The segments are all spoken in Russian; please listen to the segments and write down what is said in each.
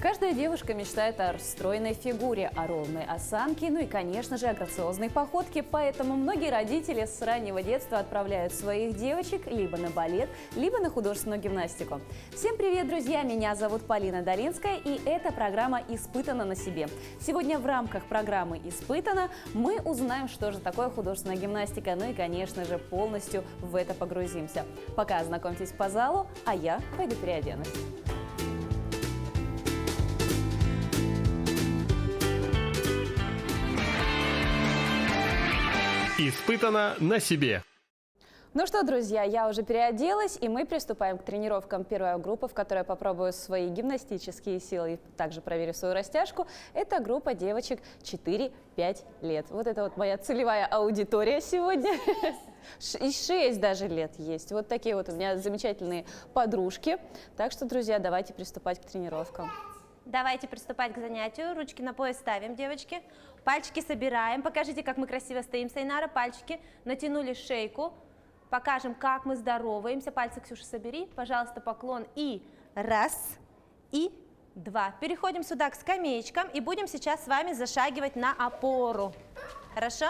Каждая девушка мечтает о стройной фигуре, о ровной осанке, ну и, конечно же, о грациозной походке. Поэтому многие родители с раннего детства отправляют своих девочек либо на балет, либо на художественную гимнастику. Всем привет, друзья! Меня зовут Полина Долинская, и эта программа «Испытано на себе». Сегодня в рамках программы «Испытано» мы узнаем, что же такое художественная гимнастика, ну и, конечно же, полностью в это погрузимся. Пока ознакомьтесь по залу, а я пойду переоденусь. Испытано на себе. Ну что, друзья, я уже переоделась, и мы приступаем к тренировкам. Первая группа, в которой я попробую свои гимнастические силы и также проверю свою растяжку, это группа девочек 4-5 лет. Вот это вот моя целевая аудитория сегодня. И 6 даже лет есть. Вот такие вот у меня замечательные подружки. Так что, друзья, давайте приступать к тренировкам. Давайте приступать к занятию. Ручки на пояс ставим, девочки. Пальчики собираем. Покажите, как мы красиво стоим, Сайнара. Пальчики натянули шейку. Покажем, как мы здороваемся. Пальцы, Ксюша, собери. Пожалуйста, поклон. И раз, и два. Переходим сюда к скамеечкам и будем сейчас с вами зашагивать на опору. Хорошо?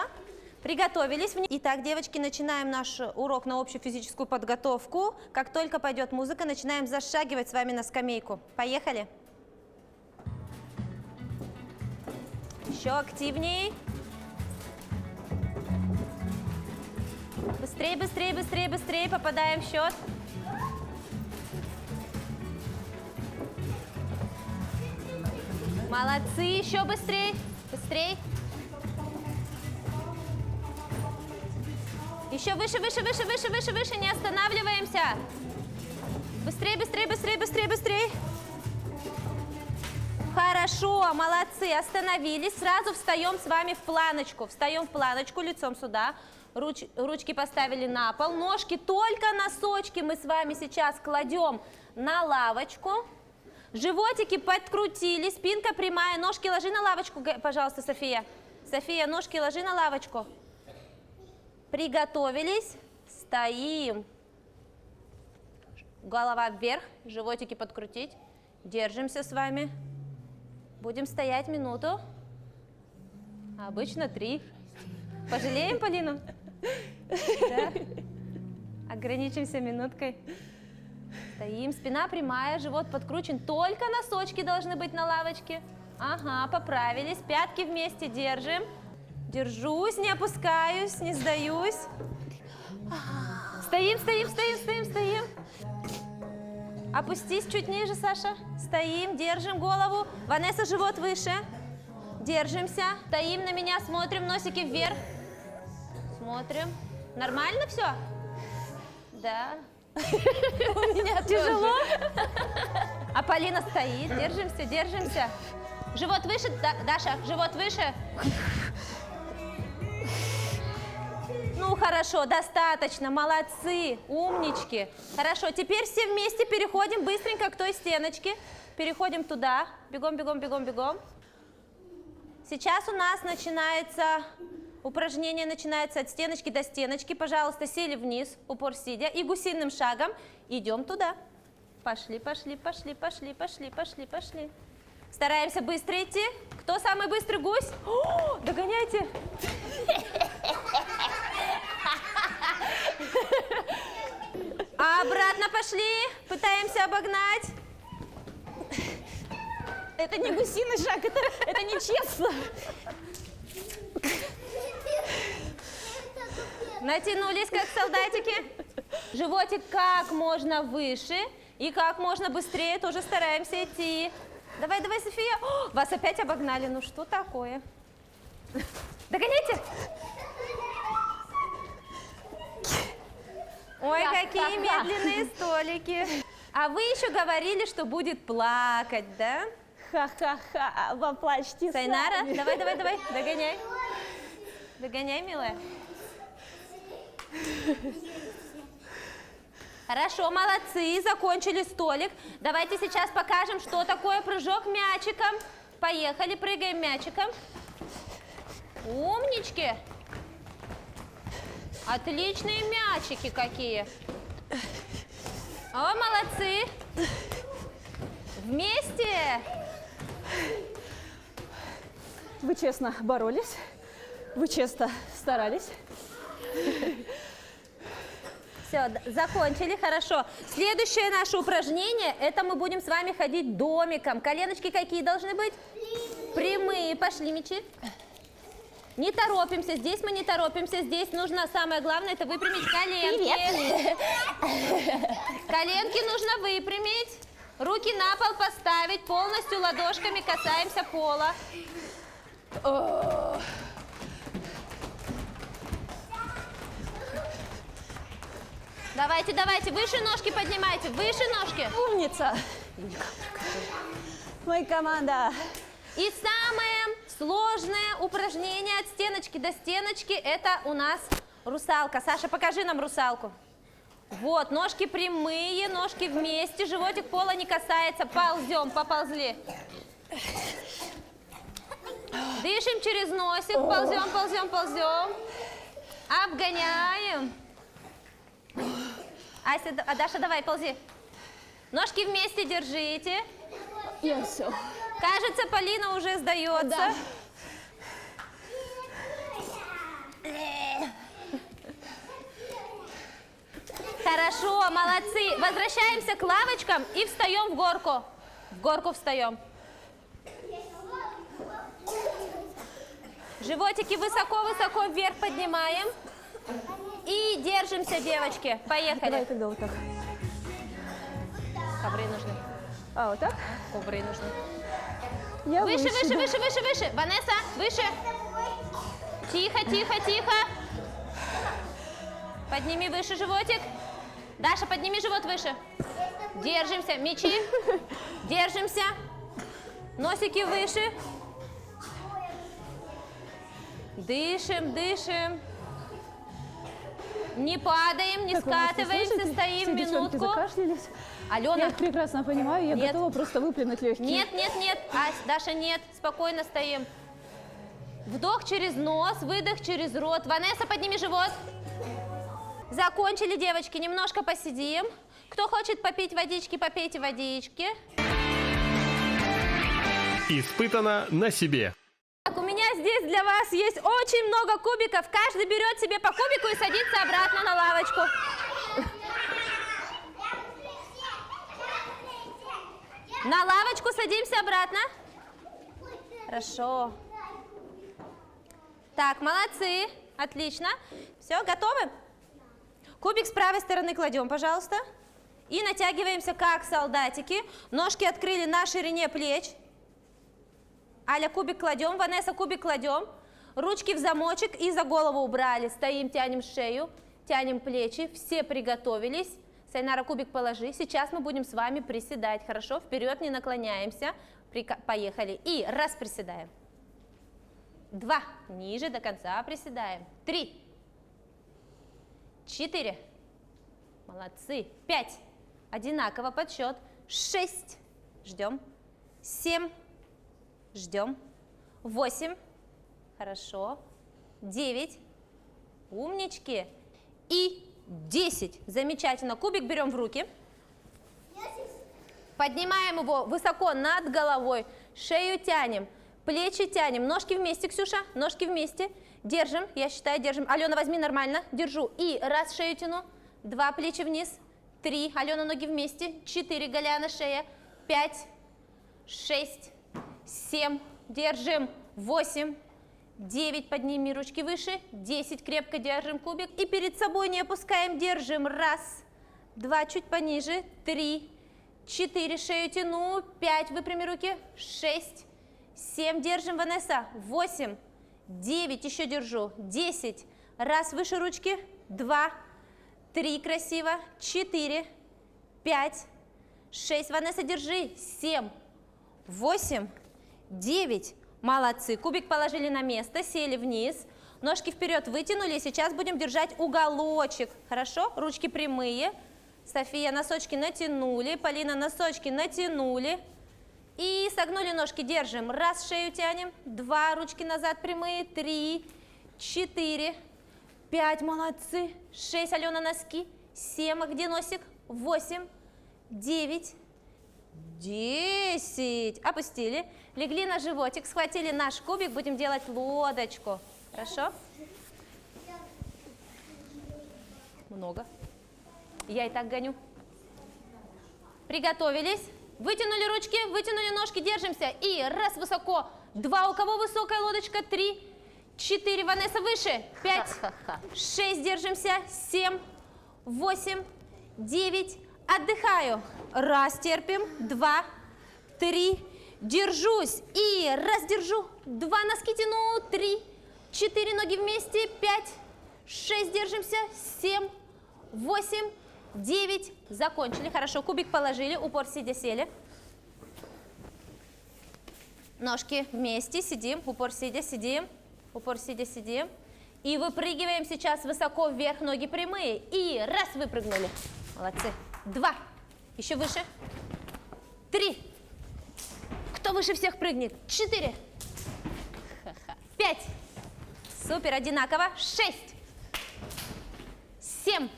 Приготовились. Итак, девочки, начинаем наш урок на общую физическую подготовку. Как только пойдет музыка, начинаем зашагивать с вами на скамейку. Поехали. Еще активней. Быстрее, быстрее, быстрее, быстрее. Попадаем в счет. Молодцы. Еще быстрее. Быстрее. Еще выше, выше, выше, выше, выше, выше. Не останавливаемся. Быстрее, быстрее, быстрее, быстрее, быстрее. Хорошо, молодцы, остановились. Сразу встаем с вами в планочку. Встаем в планочку, лицом сюда. Ручки поставили на пол. Ножки, только носочки мы с вами сейчас кладем на лавочку. Животики подкрутили, спинка прямая. Ножки ложи на лавочку, пожалуйста, София. София, ножки ложи на лавочку. Приготовились. Стоим. Голова вверх, животики подкрутить. Держимся с вами. Будем стоять минуту. Обычно 3. Пожалеем Полину? Да? Ограничимся минуткой. Стоим, спина прямая, живот подкручен. Только носочки должны быть на лавочке. Ага, поправились. Пятки вместе держим. Держусь, не опускаюсь, не сдаюсь. Стоим, стоим, стоим, стоим, стоим. Опустись чуть ниже, Саша. Стоим, держим голову. Ванесса, живот выше. Держимся. Стоим на меня, смотрим, носики вверх. Смотрим. Нормально все? Да. У меня тяжело. А Полина стоит. Держимся, держимся. Живот выше, Даша, живот выше. Ну, хорошо, достаточно, молодцы, умнички. Хорошо, теперь все вместе переходим быстренько к той стеночке. Переходим туда. Бегом, бегом, бегом, бегом. Сейчас у нас начинается, упражнение начинается от стеночки до стеночки. Пожалуйста, сели вниз, упор сидя, и гусиным шагом идем туда. Пошли, пошли, пошли, пошли, пошли, пошли, пошли. Стараемся быстро идти. Кто самый быстрый гусь? О, догоняйте. А обратно пошли. Пытаемся обогнать. Это не гусиный шаг, это нечестно. Натянулись, как солдатики. Животик как можно выше и как можно быстрее тоже стараемся идти. Давай, давай, София. О, вас опять обогнали. Ну что такое? Догоняйте. Ой, какие медленные столики. А вы еще говорили, что будет плакать, да? Ха-ха-ха, поплачьте Сайнара, сами. давай, давай, давай, догоняй. Догоняй, милая. Хорошо, молодцы, закончили столик. Давайте сейчас покажем, что такое прыжок мячиком. Поехали, прыгаем мячиком. Умнички. Отличные мячики какие. О, молодцы. Вместе. Вы честно боролись, вы честно старались. Все, закончили, хорошо. Следующее наше упражнение, это мы будем с вами ходить домиком. Коленочки какие должны быть? Прямые. Пошли, мячи. Не торопимся, здесь мы не торопимся, здесь нужно, самое главное, это выпрямить коленки. Коленки нужно выпрямить, руки на пол поставить, полностью ладошками касаемся пола. Давайте, давайте, выше ножки поднимайте, выше ножки. Умница. Моя команда. И самое сложное упражнение от стеночки до стеночки, это у нас русалка. Саша, покажи нам русалку. Вот, ножки прямые, ножки вместе, животик пола не касается. Ползем, поползли. Дышим через носик, ползем, ползем, ползем. Обгоняем. Даша, давай, ползи. Ножки вместе держите. Я все. Кажется, Полина уже сдается. Да. Хорошо, молодцы. Возвращаемся к лавочкам и встаем в горку. В горку встаем. Животики высоко-высоко вверх поднимаем. И держимся, девочки. Поехали. Давай тогда вот так. Ковры нужны. А, вот так? Ковры нужны. Я Выше, выше, да. выше, выше, выше. Ванесса, выше. Тихо, тихо, тихо. Подними выше животик. Даша, подними живот выше. Держимся. Мячи. Держимся. Носики выше. Дышим, дышим. Не падаем, не Так, вы нас скатываемся, слышите? стоим Все девчонки минутку. закашлялись. Я Алена. их прекрасно понимаю, я Нет. готова просто выплюнуть легкие. Нет, нет, нет. Ась, Даша, нет. Спокойно стоим. Вдох через нос, выдох через рот. Ванесса, подними живот. Закончили, девочки. Немножко посидим. Кто хочет попить водички, попейте водички. Испытано на себе. Так, у меня здесь для вас есть очень много кубиков. Каждый берет себе по кубику и садится обратно на лавочку. На лавочку садимся обратно. Хорошо. Так, молодцы. Отлично. Все, готовы? Кубик с правой стороны кладем, пожалуйста. И натягиваемся, как солдатики. Ножки открыли на ширине плеч. Аля, кубик кладем. Ванесса, кубик кладем. Ручки в замочек и за голову убрали. Стоим, тянем шею, тянем плечи. Все приготовились. Сайнара, кубик положи. Сейчас мы будем с вами приседать. Хорошо? Вперед не наклоняемся. Поехали. И раз приседаем. 2. Ниже до конца приседаем. 3. 4. Молодцы. 5. Одинаково подсчет. 6. Ждем. 7. Ждем. 8. Хорошо. 9. Умнички. И 10. Замечательно. Кубик берем в руки. Поднимаем его высоко над головой. Шею тянем. Плечи тянем. Ножки вместе, Ксюша. Ножки вместе. Держим. Я считаю, держим. Алена, возьми нормально. Держу. И раз шею тяну. 2 плечи вниз. 3. Алена, ноги вместе. 4. Галяна, шея. 5. 6. 7. Держим. 8. 9. Подними ручки выше. 10. Крепко держим кубик. И перед собой не опускаем. Держим. 1. 2. Чуть пониже. 3. 4. Шею тяну. 5. Выпрями руки. 6. 7. Держим, Ванесса. 8. 9. Еще держу. 10. 1. Выше ручки. 2. 3. Красиво. 4. 5. 6. Ванесса, держи. 7. 8. 9. Молодцы. Кубик положили на место. Сели вниз. Ножки вперед вытянули. Сейчас будем держать уголочек. Хорошо? Ручки прямые. София, носочки натянули. Полина, носочки натянули. И согнули ножки. Держим. 1. Шею тянем. 2. Ручки назад прямые. 3. 4. 5. Молодцы. 6. Алена, носки. 7. А где носик? 8. 9. 10. Опустили. Легли на животик, схватили наш кубик, будем делать лодочку. Хорошо? Много. Я и так гоню. Приготовились. Вытянули ручки, вытянули ножки, держимся. И раз, высоко. 2, у кого высокая лодочка? 3, 4, Ванесса выше. 5, 6, держимся. 7, 8, 9, отдыхаю. Раз, терпим. 2, 3, держусь. И раз, держу. 2, носки тяну. 3, 4, ноги вместе. 5, 6, держимся. 7, 8, 9, закончили. Хорошо, кубик положили, упор сидя сели. Ножки вместе, сидим, упор сидя, сидим, упор сидя, сидим. И выпрыгиваем сейчас высоко вверх, ноги прямые. И раз, выпрыгнули. Молодцы. 2, еще выше. 3. Кто выше всех прыгнет? 4. 5. Супер, одинаково. 6. 7.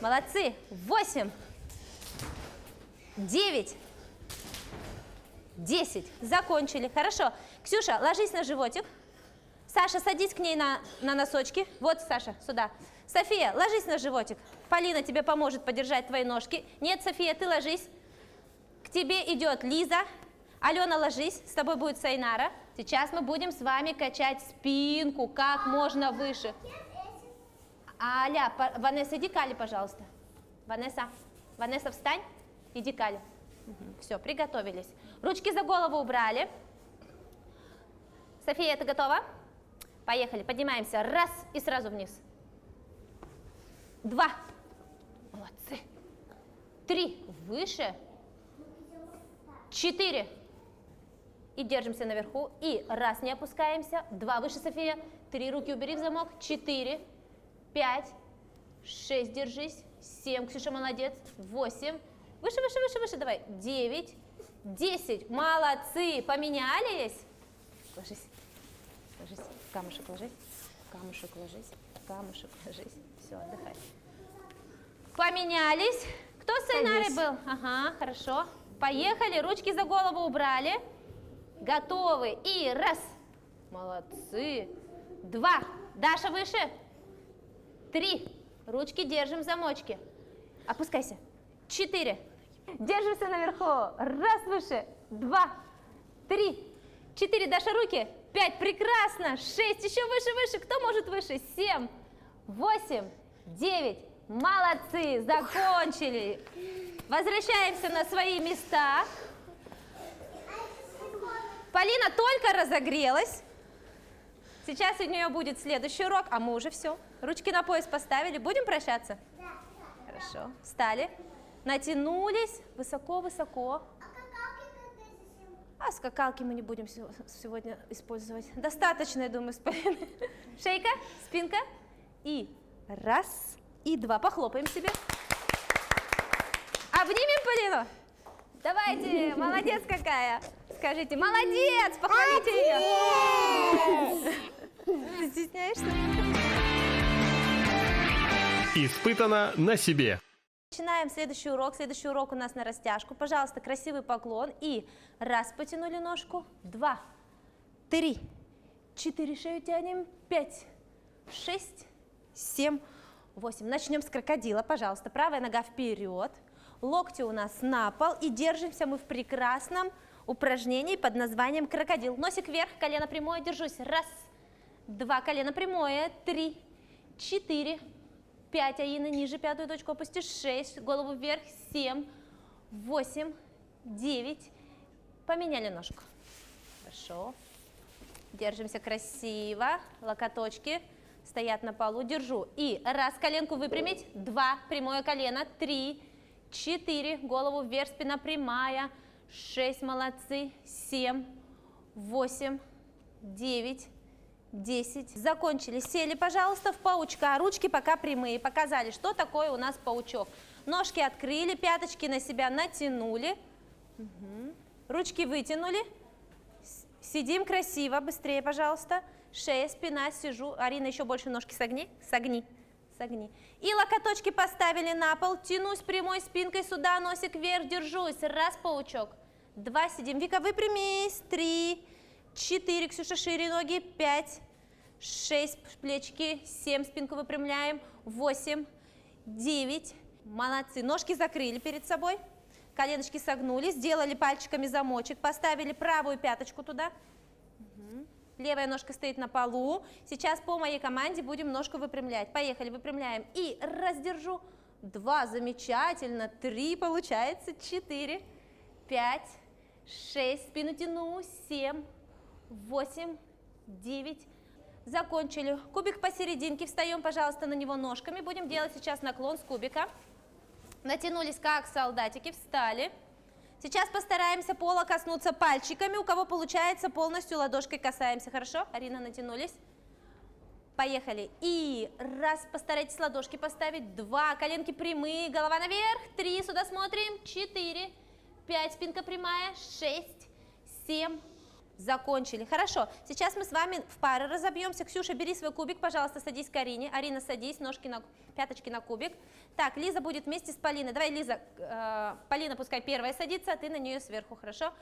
Молодцы. 8. 9. 10. Закончили. Хорошо. Ксюша, ложись на животик. Саша, садись к ней на носочки. Вот, Саша, сюда. София, ложись на животик. Полина тебе поможет подержать твои ножки. Нет, София, ты ложись. К тебе идет Лиза. Алена, ложись. С тобой будет Сайнара. Сейчас мы будем с вами качать спинку как можно выше. Аля, Ванесса, иди к Але, пожалуйста. Ванесса, встань, иди к Але. Все, приготовились. Ручки за голову убрали. София, ты готова? Поехали, поднимаемся. Раз, и сразу вниз. 2. Молодцы. 3. Выше. 4. И держимся наверху. И раз, не опускаемся. 2, выше, София. 3, руки убери в замок. 4. 5, 6, держись, 7, Ксюша, молодец, 8, выше, выше, выше, выше, давай, 9, 10, молодцы, поменялись, ложись, ложись, камушек ложись, камушек ложись, камушек ложись, все, отдыхай. Поменялись, кто с Сайнарой был? Ага, хорошо, поехали, ручки за голову убрали, готовы, и раз, молодцы, 2, Даша выше, 3. Ручки держим в замочке. Опускайся. 4. Держимся наверху. Раз, выше. 2, 3, 4. Даша, руки. 5. Прекрасно. 6. Еще выше, выше. Кто может выше? 7, 8, 9. Молодцы. Закончили. Возвращаемся на свои места. Полина только разогрелась. Сейчас у нее будет следующий урок, а мы уже все. Ручки на пояс поставили. Будем прощаться? Да. Хорошо. Встали. Натянулись. Высоко-высоко. А скакалки мы не будем сегодня использовать. Достаточно, я думаю, с Полиной. Шейка, спинка. И раз, и 2. Похлопаем себе. Обнимем Полину. Давайте, молодец какая. Скажите, молодец, похвалите ее. Ты стесняешься? Испытано на себе. Начинаем следующий урок. Следующий урок у нас на растяжку. Пожалуйста, красивый поклон. И раз, потянули ножку. 2, 3, 4, шею тянем. 5, 6, 7, 8. Начнем с крокодила. Пожалуйста, правая нога вперед. Локти у нас на пол. И держимся мы в прекрасном упражнении под названием крокодил. Носик вверх, колено прямое, держусь. Раз, 2, колено прямое. 3, 4, 5, Аина, ниже, пятую точку опустишь. 6, голову вверх. 7, 8, 9. Поменяли ножку. Хорошо. Держимся красиво. Локоточки стоят на полу. Держу. И раз, коленку выпрямить. 2, прямое колено. 3, 4, голову вверх, спина прямая. 6, молодцы. 7, 8, 9, 10. Закончили. Сели, пожалуйста, в паучка. Ручки пока прямые. Показали, что такое у нас паучок. Ножки открыли, пяточки на себя натянули. Ручки вытянули. Сидим красиво. Быстрее, пожалуйста. Шея, спина, сижу. Арина, еще больше ножки согни. Согни. Согни. И локоточки поставили на пол. Тянусь прямой спинкой сюда, носик вверх, держусь. Раз, паучок. 2, сидим. Вика, выпрямись. 3, 4, Ксюша, шире ноги. 5, 6, плечики. 7, спинку выпрямляем. 8, 9. Молодцы. Ножки закрыли перед собой. Коленочки согнули. Сделали пальчиками замочек. Поставили правую пяточку туда. Левая ножка стоит на полу. Сейчас по моей команде будем ножку выпрямлять. Поехали, выпрямляем. И раздержу. 2, замечательно. 3, получается. 4, 5, 6. Спину тяну. 7, 8, 9. Закончили. Кубик посерединке. Встаем, пожалуйста, на него ножками. Будем делать сейчас наклон с кубика. Натянулись, как солдатики. Встали. Сейчас постараемся пола коснуться пальчиками. У кого получается, полностью ладошкой касаемся. Хорошо? Арина, натянулись. Поехали. И раз, постарайтесь ладошки поставить. 2, коленки прямые, голова наверх. 3, сюда смотрим. 4, 5, спинка прямая. 6, 7. Закончили. Хорошо. Сейчас мы с вами в пары разобьемся. Ксюша, бери свой кубик, пожалуйста, садись к Арине. Арина, садись, ножки на пяточки на кубик. Так, Лиза будет вместе с Полиной. Давай, Лиза, Полина пускай первая садится, а ты на нее сверху, хорошо?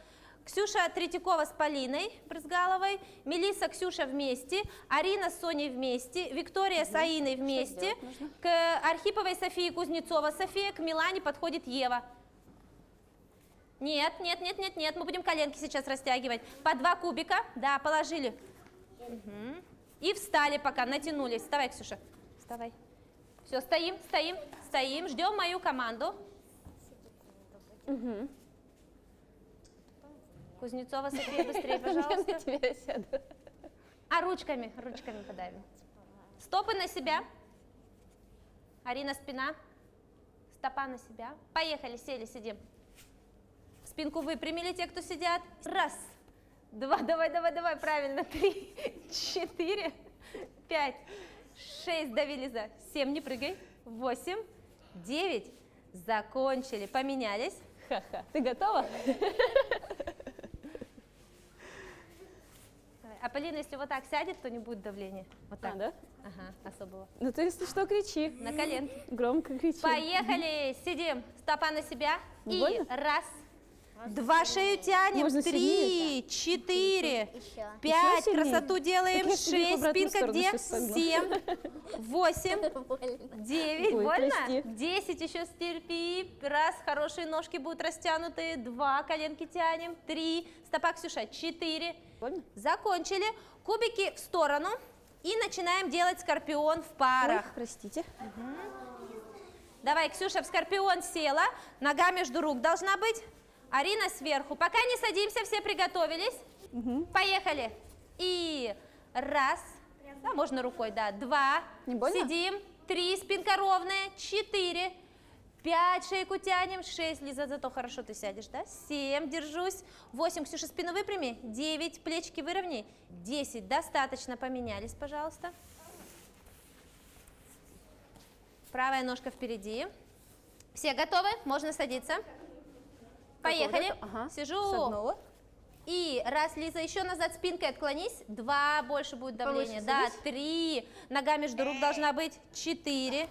Ксюша Третьякова с Полиной Брызгаловой, Мелисса, Ксюша вместе, Арина с Соней вместе, Виктория с Аиной вместе, к Архиповой Софии Кузнецова София, к Милане подходит Ева. Нет, нет, нет, нет, нет, мы будем коленки сейчас растягивать. По 2 кубика, да, положили. Угу. И встали пока, натянулись. Вставай, Ксюша, вставай. Все, стоим, стоим, стоим, ждем мою команду. Угу. Кузнецова, София, быстрее, пожалуйста. А ручками подавим. Стопы на себя. Арина, спина. Стопа на себя. Поехали, сели, сидим. Спинку выпрямили те, кто сидят. 1, 2, давай, правильно. 3, 4, 5, 6, дави, Лиза. 7, не прыгай. 8, 9, закончили. Поменялись. Ха-ха. Ты готова? А Полина, если вот так сядет, то не будет давления. Вот так. А, да? Ага, особого. Ну ты, если что, кричи. На коленки. Громко кричи. Поехали, сидим. Стопа на себя. И Больно? 1, 2, шею тянем. Можно 3, 4, 5, Еще сильнее? красоту делаем. Так я себе в 6, обратную спинка сторону где? сейчас согну. 7, 8, 9, Ой, больно? прости. 10, еще стерпи. 1, хорошие ножки будут растянуты. 2, коленки тянем. 3, стопа, Ксюша, 4. Больно? Закончили. Кубики в сторону. И начинаем делать скорпион в парах. Ой, простите. Давай, Ксюша, в скорпион села. Нога между рук должна быть. Арина сверху. Пока не садимся, все приготовились. Поехали. И 1, да, можно рукой, да, 2, Не больно? сидим, 3, спинка ровная, 4, 5, шейку тянем, 6, Лиза, зато хорошо ты сядешь, да, 7, держусь, 8, Ксюша, спину выпрями, 9, плечики выровняй, 10, достаточно, поменялись, пожалуйста. Правая ножка впереди. Все готовы? Можно садиться. Поехали. Вот это? Ага. Сижу. Согнула. И 1, Лиза, еще назад спинкой отклонись. 2, больше будет давление. Повыше Да, садись. 3, нога между рук должна быть. 4,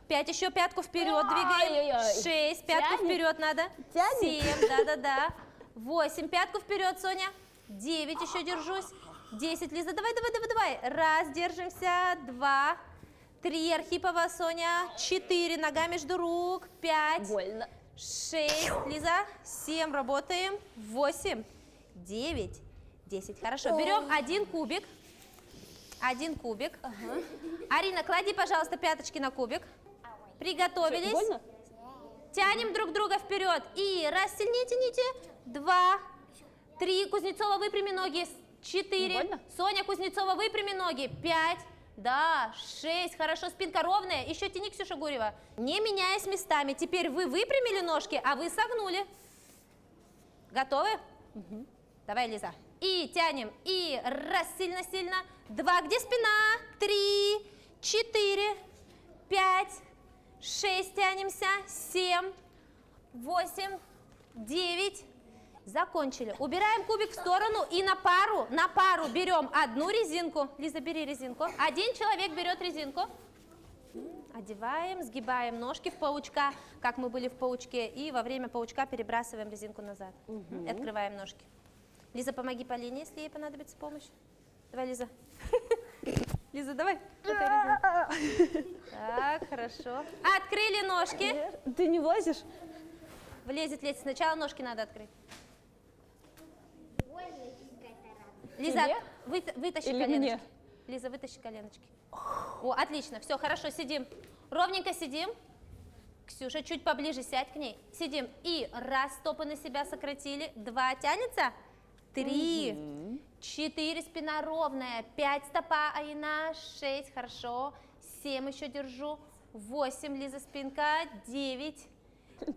5, еще пятку вперед двигаем. Ай-яй-яй. 6, пятку Тянет? вперед надо. Тянет? 7, да. 8, пятку вперед, Соня. 9, еще держусь. 10, Лиза, давай. 1, держимся. 2, 3, Архипова, Соня. 4, нога между рук. 5, Больно. 6, Лиза, 7, работаем, 8, 9, 10. Хорошо, берем 1 кубик. 1 кубик. Ага. Арина, клади, пожалуйста, пяточки на кубик. Приготовились. Больно? Тянем друг друга вперед. И 1, сильнее тяните. 2, 3, Кузнецова, выпрями ноги. 4, Больно? Соня Кузнецова, выпрями ноги. 5, да, 6, хорошо, спинка ровная. Еще тяни, Ксюша Гурьева. Не меняясь местами. Теперь вы выпрямили ножки, а вы согнули. Готовы? Угу. Давай, Лиза. И тянем. И 1, сильно-сильно. 2, где спина? 3, 4, 5, 6, тянемся. 7, 8, 9. Закончили. Убираем кубик в сторону и на пару берем 1 резинку. Лиза, бери резинку. 1 человек берет резинку. одеваем, сгибаем ножки в паучка, как мы были в паучке, и во время паучка перебрасываем резинку назад. И открываем ножки. Лиза, помоги Полине, если ей понадобится помощь. Давай, Лиза. Лиза, давай. Так, хорошо. Открыли ножки. Ты не влазишь? Влезет, лезть. Сначала ножки надо открыть. Лиза, вытащи Или коленочки. мне? Лиза, вытащи коленочки. О, отлично, все, хорошо, сидим. Ровненько сидим. Ксюша, чуть поближе сядь к ней. Сидим. И раз, стопы на себя сократили. 2, тянется. 3, 4, спина ровная. 5, стопа, Аина. 6, хорошо. 7 еще держу. 8, Лиза, спинка. 9.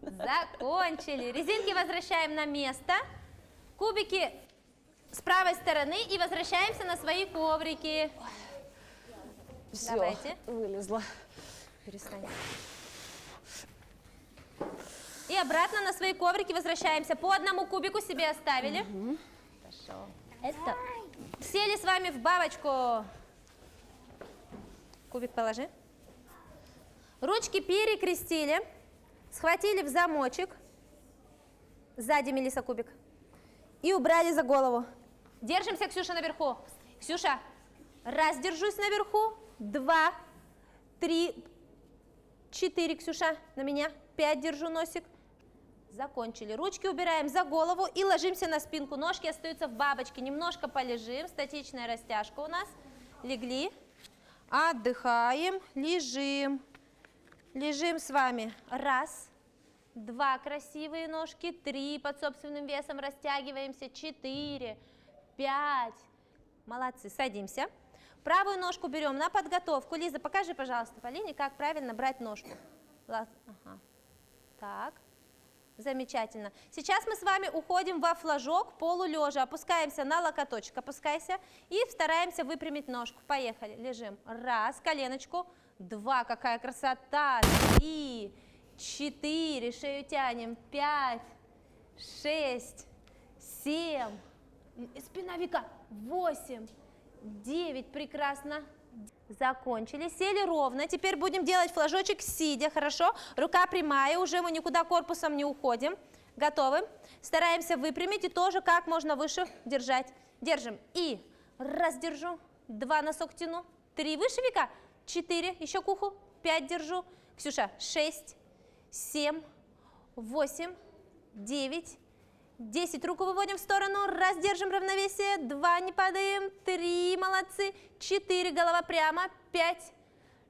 Закончили. Резинки возвращаем на место. Кубики с правой стороны и возвращаемся на свои коврики. Все, Давайте. вылезла. Перестань. И обратно на свои коврики возвращаемся. По одному кубику себе оставили. Хорошо. Это. Сели с вами в бабочку. Кубик положи. Ручки перекрестили. Схватили в замочек. Сзади, Мелисса, кубик. И убрали за голову. Держимся, Ксюша, наверху. Ксюша, раз, держусь наверху. 2, 3, 4, Ксюша, на меня. 5, держу носик. Закончили. Ручки убираем за голову и ложимся на спинку. Ножки остаются в бабочке. Немножко полежим. Статичная растяжка у нас. Легли. Отдыхаем. Лежим. Лежим с вами. 1, 2, красивые ножки. 3, под собственным весом растягиваемся. 4, 5. Молодцы. Садимся. Правую ножку берем на подготовку. Лиза, покажи, пожалуйста, Полине, как правильно брать ножку. Ага. Так. Замечательно. Сейчас мы с вами уходим во флажок полулежа. Опускаемся на локоточек. Опускайся. И стараемся выпрямить ножку. Поехали. Лежим. 1, коленочку. 2, какая красота. 3, 4, шею тянем. 5, 6, 7. Спина Вика. 8, 9, прекрасно. Закончили, сели ровно. Теперь будем делать флажочек сидя, хорошо? Рука прямая, уже мы никуда корпусом не уходим. Готовы? Стараемся выпрямить и тоже как можно выше держать. Держим. И 1 держу, 2 носок тяну, 3 выше, Вика, 4, еще к уху, 5 держу. Ксюша, 6, 7, 8, 9, 10, руку выводим в сторону, 1, держим равновесие, 2, не падаем, 3, молодцы, 4, голова прямо, 5,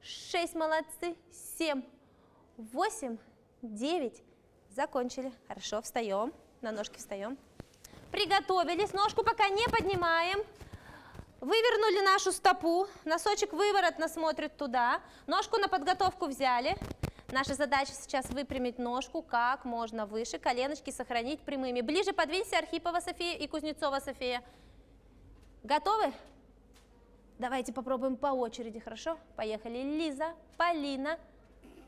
6, молодцы, 7, 8, 9, закончили. Хорошо, встаем, на ножки встаем. Приготовились, ножку пока не поднимаем. Вывернули нашу стопу, носочек выворотно смотрит туда, ножку на подготовку взяли. Наша задача сейчас выпрямить ножку как можно выше, коленочки сохранить прямыми. Ближе подвинься, Архипова София и Кузнецова София. Готовы? Давайте попробуем по очереди, хорошо? Поехали. Лиза, Полина,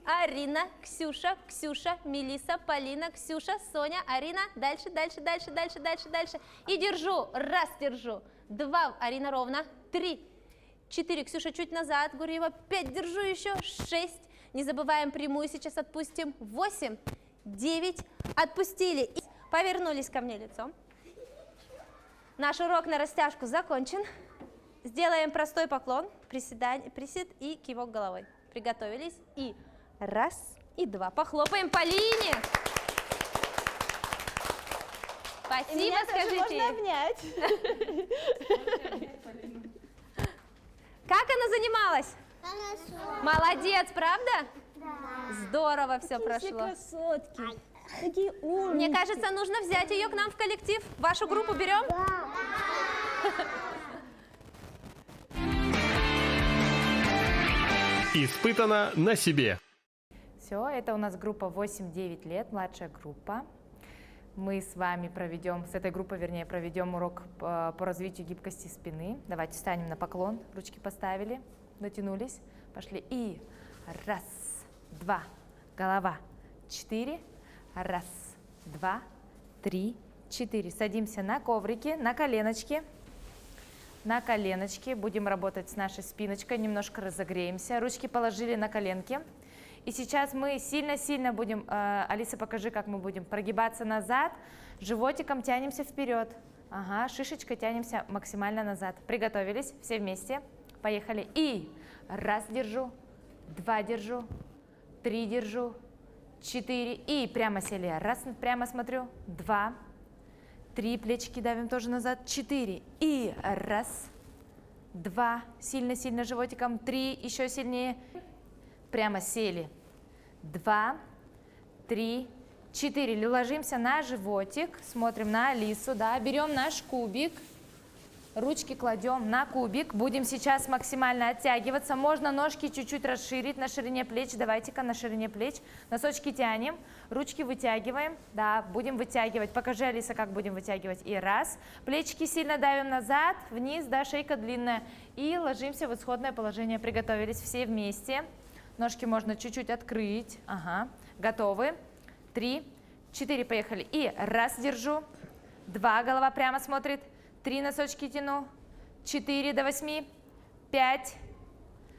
Арина, Ксюша, Ксюша, Мелисса, Полина, Ксюша, Соня, Арина. Дальше, дальше, дальше, дальше, дальше, дальше. И держу. 1 держу. 2, Арина ровно. 3, 4, Ксюша чуть назад, Гурьева. 5, держу еще. 6. Не забываем прямую, сейчас отпустим. 8, 9, отпустили. И повернулись ко мне лицом. Наш урок на растяжку закончен. Сделаем простой поклон, приседание, присед и кивок головой. Приготовились. И 1, и 2. Похлопаем Полине. Спасибо, Меня тоже скажите. можно обнять. Как она занималась? Хорошо. Молодец, правда? Да. Здорово все Все прошло. красотки. Такие умные. Мне кажется, нужно взять ее к нам в коллектив. Вашу группу берем? Испытано на себе. Все, это у нас группа 8-9 лет, младшая группа. Мы с вами проведем, с этой группой, вернее, проведем урок по развитию гибкости спины. Давайте встанем на поклон, ручки поставили, натянулись, пошли. И 1, 2, голова, 4, 1, 2, 3, 4. Садимся на коврики, на коленочки. на коленочки. Будем работать с нашей спиночкой, немножко разогреемся. Ручки положили на коленки. И сейчас мы сильно-сильно будем, Алиса, покажи, как мы будем прогибаться назад, животиком тянемся вперед. Ага, шишечкой тянемся максимально назад. Приготовились, все вместе. Поехали. И раз держу, два держу, три держу, четыре. И прямо сели. Раз, прямо смотрю. Два, три, плечики давим тоже назад. Четыре. И раз, два. Сильно-сильно животиком. Три, еще сильнее. Прямо сели. Два, три, четыре. Ложимся на животик. Смотрим на Алису. Да. Берем наш кубик. Ручки кладем на кубик. Будем сейчас максимально оттягиваться. Можно ножки чуть-чуть расширить на ширине плеч. Давайте-ка на ширине плеч. Носочки тянем. Ручки вытягиваем. Да, будем вытягивать. Покажи, Алиса, как будем вытягивать. И раз. Плечики сильно давим назад, вниз, да, шейка длинная. И ложимся в исходное положение. Приготовились все вместе. Ножки можно чуть-чуть открыть. Ага. Готовы? 3, 4, поехали. И раз, держу. 2, голова прямо смотрит. 3, носочки тяну. 4 до 8. 5,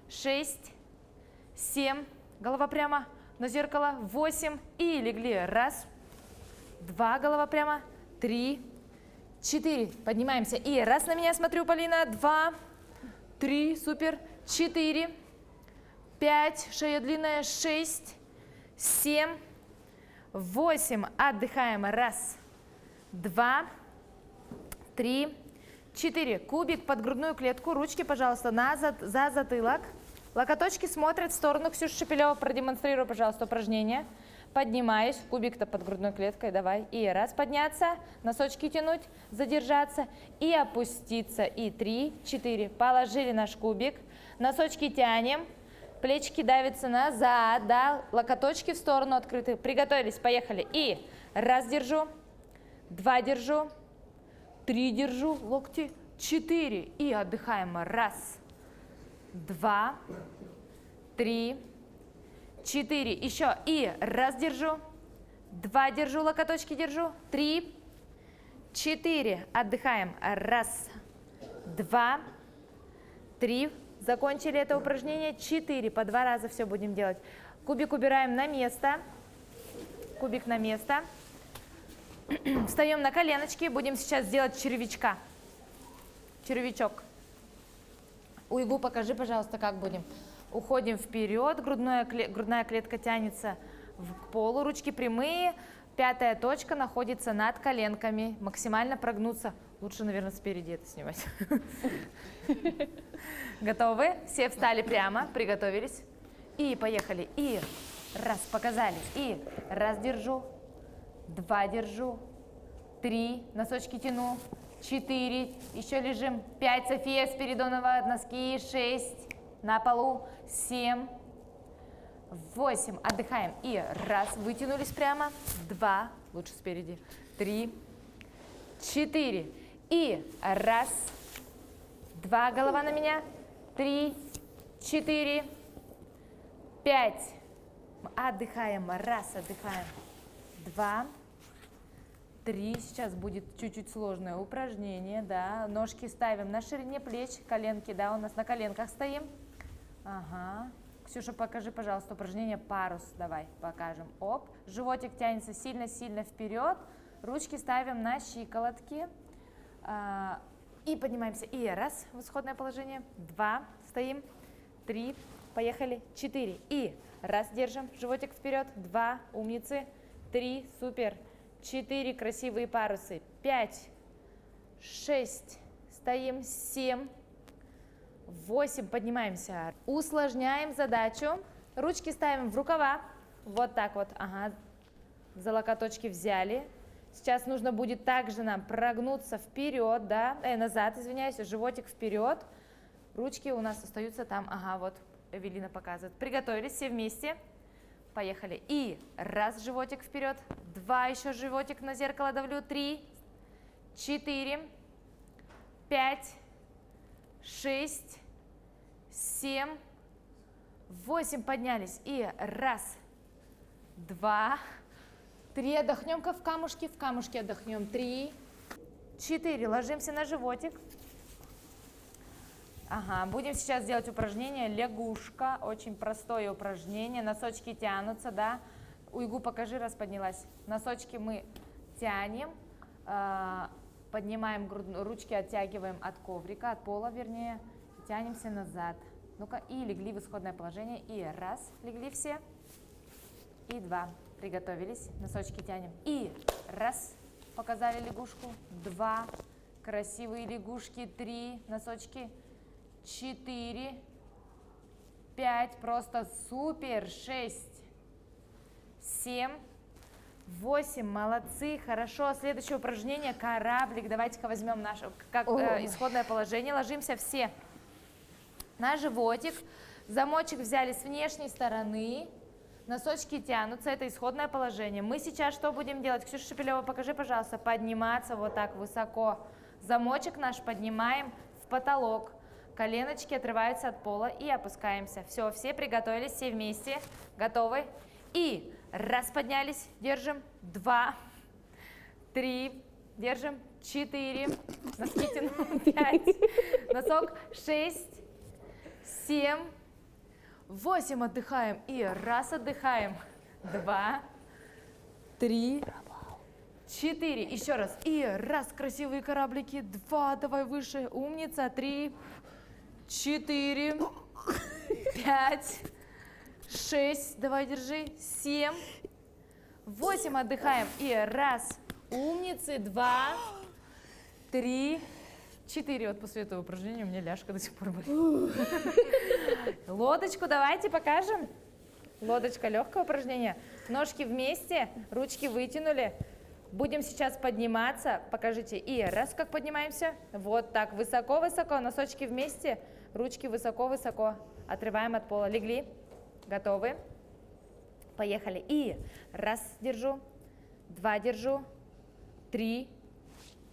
6, 7. Голова прямо на зеркало. 8. И легли. Раз, 2, голова прямо. 3, 4. Поднимаемся. И раз на меня смотрю, Полина. 2, 3, супер. 4, 5, шея длинная. 6, 7, 8. Отдыхаем. Раз, 2, 3, 4. Кубик под грудную клетку. Ручки, пожалуйста, назад, за затылок. Локоточки смотрят в сторону. Ксюша Шепелева, продемонстрируй, пожалуйста, упражнение. Поднимаюсь. Кубик-то под грудной клеткой. Давай. И раз, подняться. Носочки тянуть. Задержаться. И опуститься. И 3, 4. Положили наш кубик. Носочки тянем. Плечики давятся назад. Да. Локоточки в сторону открыты. Приготовились. Поехали. И раз, держу. 2, держу. 3 держу, локти, 4. И отдыхаем. Раз, 2, 3, 4. Еще. И раз, держу. 2 держу, локоточки держу. 3, 4. Отдыхаем. Раз, 2, 3. Закончили это упражнение. 4. По 2 раза все будем делать. Кубик убираем на место. Кубик на место. Встаем на коленочки, будем сейчас делать червячка. Червячок. Уйгу, покажи, пожалуйста, как будем. Уходим вперед, грудная клетка тянется к полу, ручки прямые, пятая точка находится над коленками. Максимально прогнуться. Лучше, наверное, спереди это снимать. Готовы? Все встали прямо, приготовились. И поехали. И раз, показали. И раз, держу. 2 держу, 3, носочки тяну, 4, еще лежим, 5, София Спиридонова, носки, 6, на полу, 7, 8, отдыхаем. И раз, вытянулись прямо, 2, лучше спереди, 3, 4, и раз, 2, голова на меня, 3, 4, 5, отдыхаем, раз, отдыхаем. 2, 3. Сейчас будет чуть-чуть сложное упражнение, да. Ножки ставим на ширине плеч, коленки, да, у нас на коленках стоим. Ага. Ксюша, покажи, пожалуйста, упражнение парус. Давай, покажем. Оп. Животик тянется сильно-сильно вперед. Ручки ставим на щиколотки. И поднимаемся. И раз, в исходное положение. 2, стоим. 3, поехали. 4. И раз, держим, животик вперед. 2, умницы. 3, супер, 4, красивые парусы, 5, 6, стоим, 7, 8, поднимаемся. Усложняем задачу, ручки ставим в рукава, вот так вот, ага, за локоточки взяли. Сейчас нужно будет также нам прогнуться вперед, да, назад, извиняюсь, животик вперед. Ручки у нас остаются там, ага, вот Эвелина показывает. Приготовились все вместе. Поехали. И раз, животик вперед. 2, еще животик на зеркало давлю. 3, 4, 5, 6, 7, 8. Поднялись. И раз, 2, 3. Отдохнем-ка в камушке отдохнем. 3, 4. Ложимся на животик. Ага, будем сейчас делать упражнение лягушка. Очень простое упражнение. Носочки тянутся, да? Уйгу, покажи, раз поднялась. Носочки мы тянем, поднимаем ручки, оттягиваем от коврика, от пола, вернее. Тянемся назад. Ну-ка, и легли в исходное положение. И раз, легли все. И два. Приготовились. Носочки тянем. И раз. Показали лягушку. Два. Красивые лягушки. Три. Носочки. 4, 5, просто супер, 6, 7, 8, молодцы, хорошо. Следующее упражнение, кораблик. Давайте-ка возьмем наше, как исходное положение, ложимся все на животик, замочек взяли с внешней стороны, носочки тянутся, это исходное положение. Мы сейчас что будем делать? Ксюша Шепелева, покажи, пожалуйста, подниматься вот так высоко. Замочек наш поднимаем в потолок. Коленочки отрываются от пола и опускаемся. Все приготовились, все вместе. Готовы? И раз поднялись, держим. 2, 3, держим. 4, носки тянем. 5, носок. 6, 7, 8, отдыхаем. И раз, отдыхаем. 2, 3, 4, еще раз. И раз, красивые кораблики. 2, давай выше, умница. 3, 4, 5, 6, давай держи, 7, 8, отдыхаем. И раз, умницы, 2, 3, 4. Вот после этого упражнения у меня ляжка до сих пор болит. Лодочку давайте покажем. Лодочка, легкое упражнение. Ножки вместе, ручки вытянули. Будем сейчас подниматься. Покажите. И раз, как поднимаемся. Вот так, высоко-высоко, носочки вместе, ручки высоко-высоко. Отрываем от пола. Легли. Готовы? Поехали. И раз, держу. 2, держу. 3,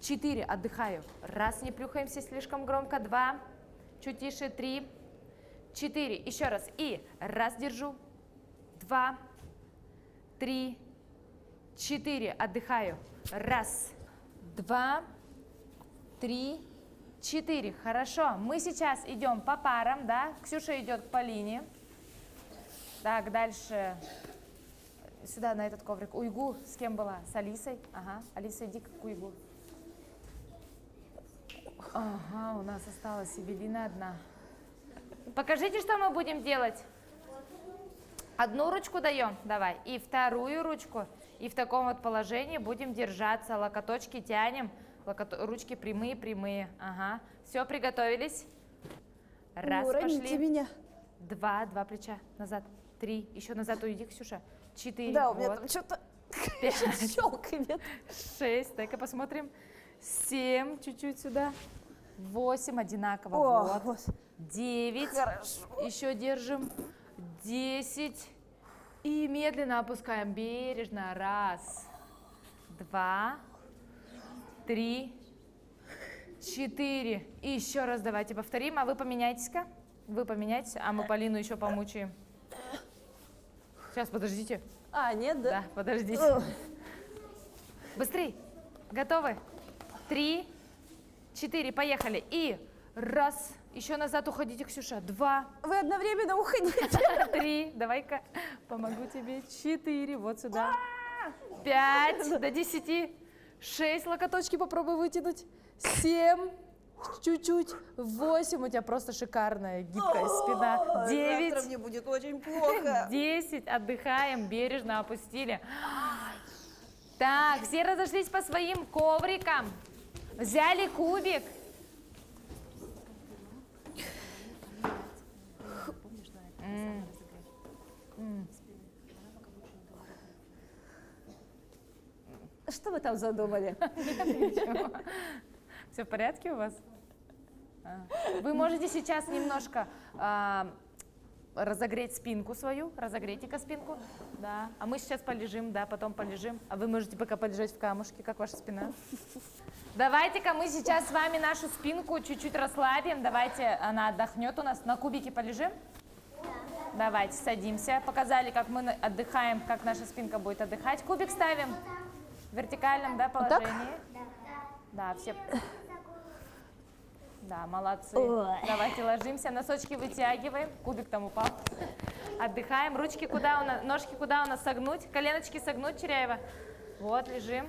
4, отдыхаю. Раз, не плюхаемся слишком громко. 2, чуть тише. 3, 4. Еще раз. И раз, держу. 2, 3, 4, отдыхаю. Раз, 2, 3, 4. Хорошо. Мы сейчас идем по парам, да? Ксюша идет к Полине. Так, дальше. Сюда, на этот коврик. Уйгу с кем была? С Алисой. Ага. Алиса, иди к Уйгу. Ага, у нас осталась Эвелина одна. Покажите, что мы будем делать. Одну ручку даем, давай, и вторую ручку. И в таком вот положении будем держаться. Локоточки тянем, ручки прямые-прямые. Ага. Все, приготовились? Раз, пошли. меня. 2 плеча назад. 3, еще назад уйди, Ксюша. 4, Да, у вот. меня там что-то 5, щелкает. 6, дай-ка посмотрим. 7, чуть-чуть сюда. 8, одинаково. О, Вот. вот. 9, Хорошо. еще держим. 10. И медленно опускаем, бережно. 1, 2, 3, 4. И еще раз давайте повторим. А вы поменяйтесь-ка. Вы поменяйтесь, а мы Полину еще помучаем. Сейчас, подождите. А, нет, да? Да, подождите. Быстрей. Готовы? 3, 4, поехали. И раз. Еще назад уходите, Ксюша. 2. Вы одновременно уходите. 3. Давай-ка помогу тебе. 4. Вот сюда. 5. До 10. 6. Локоточки попробуй вытянуть. 7. Чуть-чуть. 8. У тебя просто шикарная гибкая спина. 9. Завтра мне будет очень плохо. 10. Отдыхаем. Бережно опустили. Так, все разошлись по своим коврикам. Взяли кубик. Что вы там задумали? Все в порядке у вас? Вы можете сейчас немножко разогреть спинку свою. Разогрейте-ка спинку. Да. А мы сейчас полежим, да, потом полежим. А вы можете пока полежать в камушке, как ваша спина. Давайте-ка мы сейчас с вами нашу спинку чуть-чуть расслабим. Давайте она отдохнет у нас. На кубике полежим? Давайте, садимся. Показали, как мы отдыхаем, как наша спинка будет отдыхать. Кубик ставим в вертикальном, да, положении. Да, все. Да, молодцы. Ой. Давайте ложимся, носочки вытягиваем. Кубик там упал. Отдыхаем. Ручки куда у нас, ножки куда у нас согнуть? Коленочки согнуть, Черяева. Вот, лежим.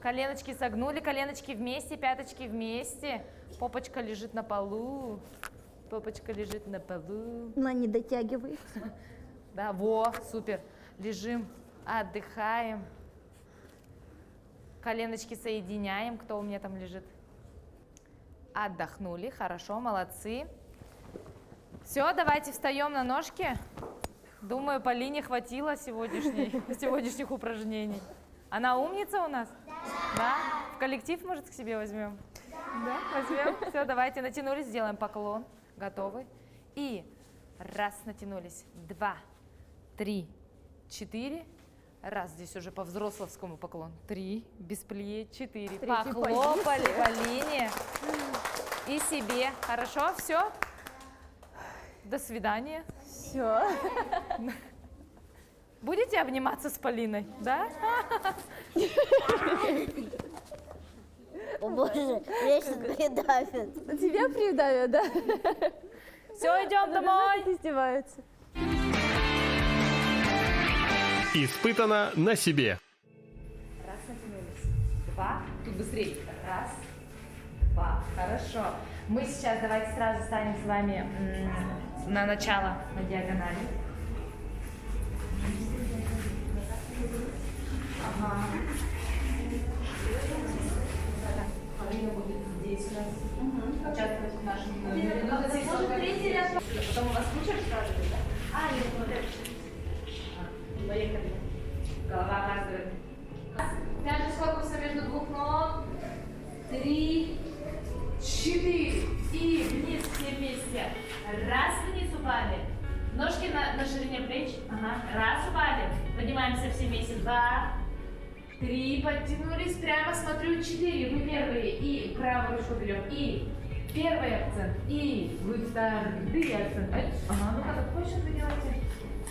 Коленочки согнули, коленочки вместе, пяточки вместе. Попочка лежит на полу. Попочка лежит на полу. Но не дотягивается. Да, во, супер. Лежим, отдыхаем. Коленочки соединяем. Кто у меня там лежит? Отдохнули, хорошо, молодцы. Все, давайте встаем на ножки. Думаю, Полине хватило сегодняшних упражнений. Она умница у нас? Да. В коллектив, может, к себе возьмем? Да, возьмем. Все, давайте, натянулись, сделаем поклон. Готовы? И раз, натянулись. 2, 3, 4. Раз, здесь уже по-взрословскому поклон. 3, без плие, 4. Похлопали Полине и себе. Хорошо, все? До свидания. Все. Будете обниматься с Полиной, да? О боже, вечно придавит. Тебя придавят, да? Все, идем домой. Издеваются. Испытано на себе. Раз, натянулись. 2. Тут быстрее. Раз, 2. Хорошо. Мы сейчас давайте сразу станем с вами на начало, на диагонали. Ага. Полина будет здесь у нас. Участвовать в нашем номере. Потом у вас куча сразу, да? Нет, вот это. Поехали. Голова оказывает. Тяжесть корпуса между двух ног. 3, 4. И вниз все вместе. Раз, вниз упали. Ножки на ширине плеч. Ага. Раз, упали. Поднимаемся все вместе. 2, 3. Подтянулись. Прямо смотрю. 4. Вы первые. И правую руку берем. И первый акцент. И вы вторые акценты. Ага. Ну-ка, какой сейчас вы делаете?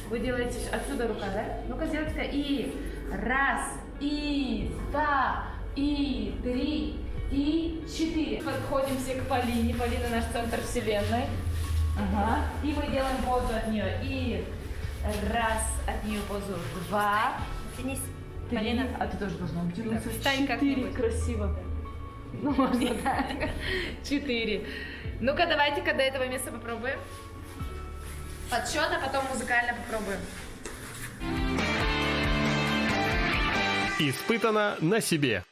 Вы делаете отсюда рука, да? Ну-ка, сделайте. И раз, и два, и 3, и 4. Подходим все к Полине. Полина наш центр вселенной. Ага. И мы делаем позу от нее. И раз, от нее позу. 2, Тянись, 3. Полина. А ты тоже должна утянуться. Встань как-нибудь. Красиво. Ну, можно так. 4. Ну-ка, давайте-ка до этого места попробуем. Подсчет, а потом музыкально попробуем. Испытано на себе.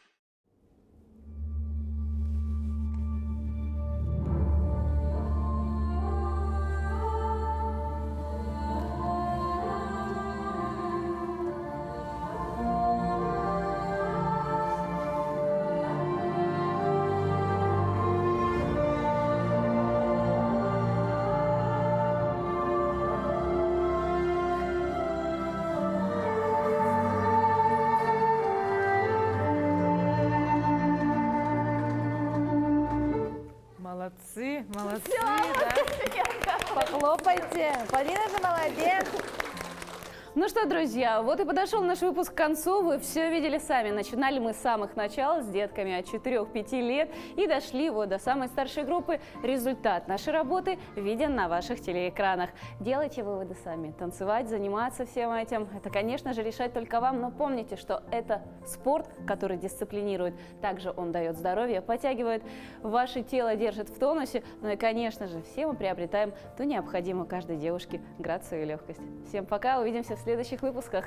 Молодцы, молодцы, да. Похлопайте. Полина же молодец. Ну что, друзья, вот и подошел наш выпуск к концу. Вы все видели сами. Начинали мы с самых начал, с детками от 4-5 лет, и дошли вот до самой старшей группы. Результат нашей работы виден на ваших телеэкранах. Делайте выводы сами. Танцевать, заниматься всем этим, это, конечно же, решать только вам. Но помните, что это спорт, который дисциплинирует. Также он дает здоровье, подтягивает ваше тело, держит в тонусе. Ну и, конечно же, все мы приобретаем ту необходимую каждой девушке грацию и легкость. Всем пока, увидимся в следующих выпусках.